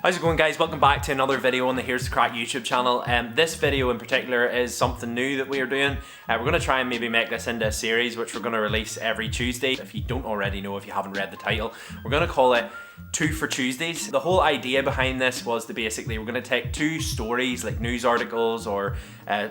How's it going, guys? Welcome back to another video on the Here's the Crack YouTube channel. This video in particular is something new that we are doing. We're going to try and maybe make this into a series which we're going to release every Tuesday. If you don't already know, if you haven't read the title, we're going to call it 2 for Tuesdays. The whole idea behind this was to basically, we're going to take 2 stories like news articles or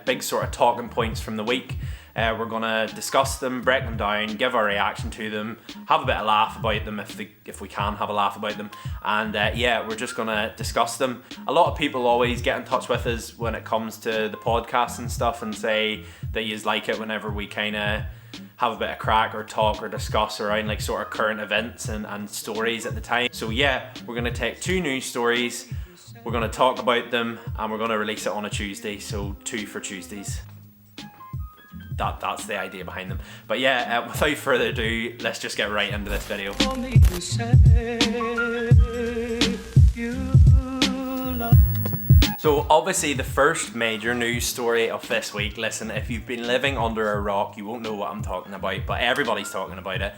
big sort of talking points from the week. We're going to discuss them, break them down, give our reaction to them, have a bit of laugh about them if we can have a laugh about them, and yeah, we're just going to discuss them. A lot of people always get in touch with us when it comes to the podcast and stuff and say that you like it whenever we kind of have a bit of crack or talk or discuss around like sort of current events and stories at the time. So yeah, we're going to take 2 news stories, we're going to talk about them, and we're going to release it on a Tuesday, so 2 for Tuesdays. That's the idea behind them. But yeah, without further ado, let's just get right into this video. So obviously the first major news story of this week, listen, if you've been living under a rock, you won't know what I'm talking about, but everybody's talking about it,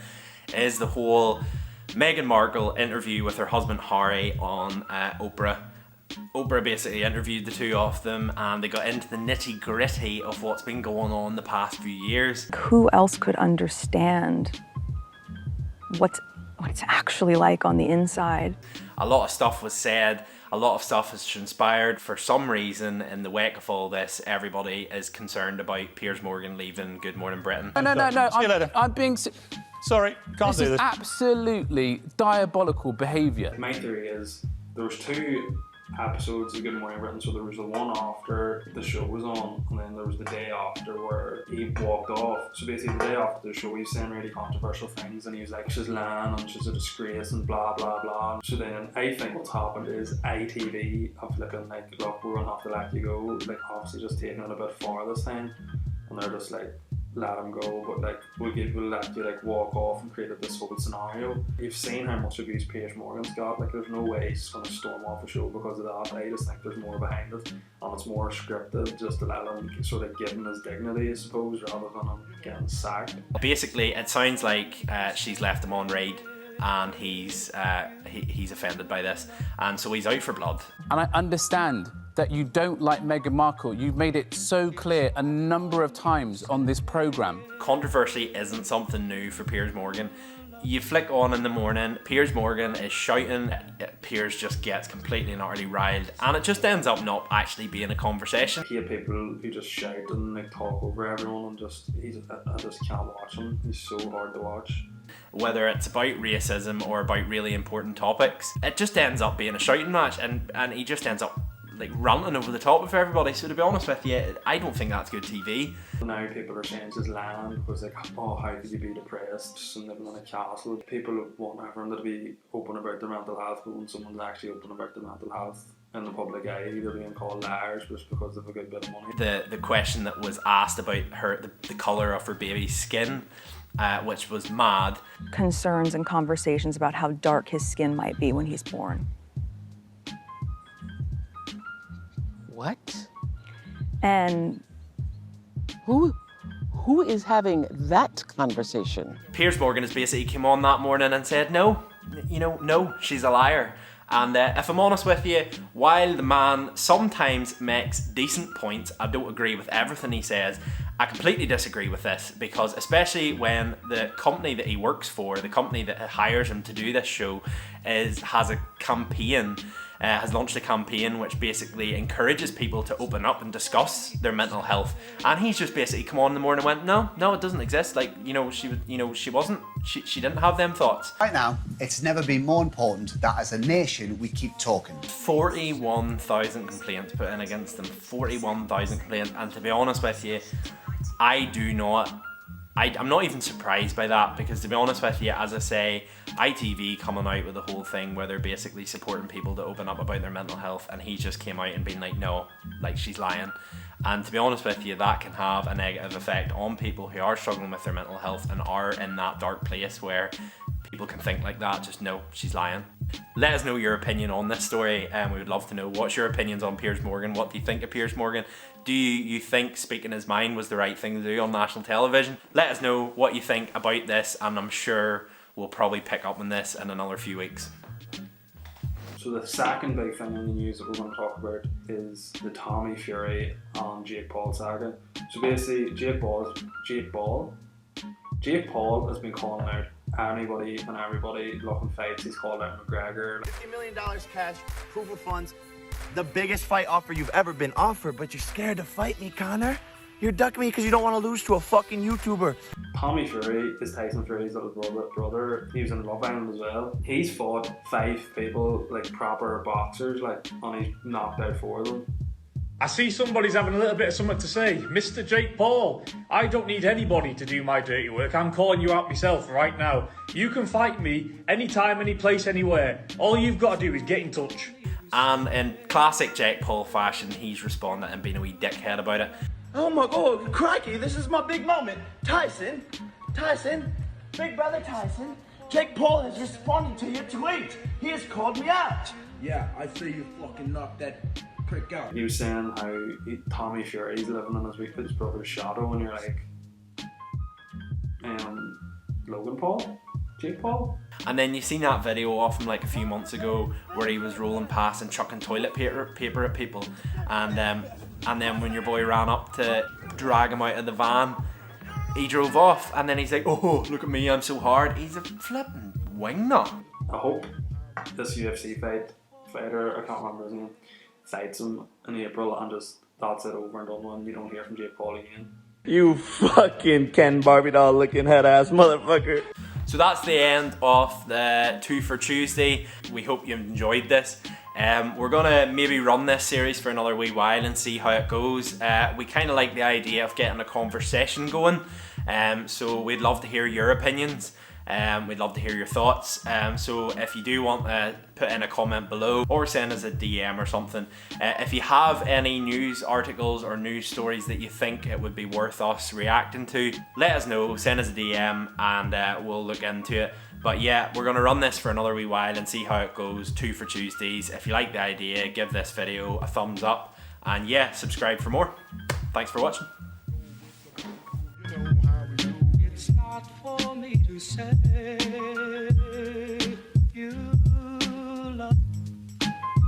is the whole Meghan Markle interview with her husband Harry on Oprah. Oprah basically interviewed the two of them and they got into the nitty-gritty of what's been going on the past few years. Who else could understand what it's actually like on the inside? A lot of stuff was said, a lot of stuff has transpired. For some reason, in the wake of all this, everybody is concerned about Piers Morgan leaving Good Morning Britain. No. See you later. I'm being... Sorry, can't do This is this. absolutely diabolical behaviour. My theory is there was 2 episodes of Good Morning Britain, so there was the one after the show was on, and then there was the day after where he walked off. So basically the day after the show he was saying really controversial things and he was like, she's lying and she's a disgrace and blah blah blah. So then I think what's happened is ITV have flipping like, look, we're gonna have to let you go, like obviously just taking it a bit far this time, and they're just like, let him go, but like we'll let you like walk off and create this whole scenario. You've seen how much abuse Piers Morgan's got, like there's no way he's gonna storm off the show because of that. I just think there's more behind it and it's more scripted just to let him sort of give him his dignity, I suppose, rather than him getting sacked. Basically it sounds like she's left him on read and he's offended by this, and so he's out for blood. And I understand that you don't like Meghan Markle. You've made it so clear a number of times on this programme. Controversy isn't something new for Piers Morgan. You flick on in the morning, Piers Morgan is shouting, Piers just gets completely and utterly riled, and it just ends up not actually being a conversation. I hate people who just shout and like talk over everyone, and I just can't watch him. He's so hard to watch. Whether it's about racism or about really important topics, it just ends up being a shouting match, and he just ends up like ranting over the top of everybody. So to be honest with you, I don't think that's good TV. Now people are saying she's lying because like, oh, how could you be depressed and living in a castle? People want everyone to be open about their mental health, but when someone's actually open about their mental health in the public eye, they're being called liars just because of a good bit of money. The question that was asked about the colour of her baby's skin, which was mad. Concerns and conversations about how dark his skin might be when he's born. What? And Who is having that conversation? Piers Morgan has basically came on that morning and said, no, she's a liar. And if I'm honest with you, while the man sometimes makes decent points, I don't agree with everything he says. I completely disagree with this, because especially when the company that he works for, the company that hires him to do this show, has a campaign, has launched a campaign which basically encourages people to open up and discuss their mental health, and he's just basically come on in the morning and went, no, it doesn't exist. Like, she didn't have them thoughts. Right now, it's never been more important that as a nation we keep talking. 41,000 complaints put in against them, 41,000 complaints, and to be honest with you, I'm not even surprised by that, because to be honest with you, as I say, ITV coming out with the whole thing where they're basically supporting people to open up about their mental health, and he just came out and been like, no, like she's lying. And to be honest with you, that can have a negative effect on people who are struggling with their mental health and are in that dark place where people can think like that, just no, she's lying. Let us know your opinion on this story, and we would love to know what's your opinions on Piers Morgan. What do you think of Piers Morgan? Do you think speaking his mind was the right thing to do on national television? Let us know what you think about this, and I'm sure we'll probably pick up on this in another few weeks. So the second big thing in the news that we're going to talk about is the Tommy Fury and Jake Paul saga. So basically, Jake Paul has been calling out anybody and everybody looking fights. He's called out McGregor. $50 million cash, proof of funds, the biggest fight offer you've ever been offered, but you're scared to fight me, Connor. You're ducking me because you don't want to lose to a fucking YouTuber. Tommy Fury is Tyson Fury's little brother. He was in Love Island as well. He's fought 5 people, like proper boxers, like, and he's knocked out 4 of them. I see somebody's having a little bit of something to say. Mr. Jake Paul, I don't need anybody to do my dirty work. I'm calling you out myself right now. You can fight me anytime, any place, anywhere. All you've got to do is get in touch. And in classic Jake Paul fashion, he's responded and been a wee dickhead about it. Oh my God, crikey, this is my big moment. Tyson, big brother Tyson, Jake Paul has responded to your tweet. He has called me out. Yeah, I say you fucking knocked that prick out. He was saying how Tommy Fury's living in his brother's shadow, and you're like, Logan Paul? Jake Paul? And then you seen that video of him like a few months ago where he was rolling past and chucking toilet paper at people, and then when your boy ran up to drag him out of the van, he drove off, and then he's like, oh, look at me, I'm so hard. He's a flipping wingnut. I hope this UFC fighter, I can't remember his name, fights him in April and just that's it, over and done with, and you don't hear from Jake Paul again. You fucking Ken Barbie doll looking head ass motherfucker. So that's the end of the 2 for Tuesday. We hope you enjoyed this. We're gonna maybe run this series for another wee while and see how it goes. We kind of like the idea of getting a conversation going, so we'd love to hear your opinions. We'd love to hear your thoughts. So if you do want to put in a comment below or send us a DM or something, if you have any news articles or news stories that you think it would be worth us reacting to, let us know, send us a DM, and we'll look into it. But yeah, we're going to run this for another wee while and see how it goes. 2 for Tuesdays. If you like the idea, give this video a thumbs up, and yeah, subscribe for more. Thanks for watching. It's not for me to say.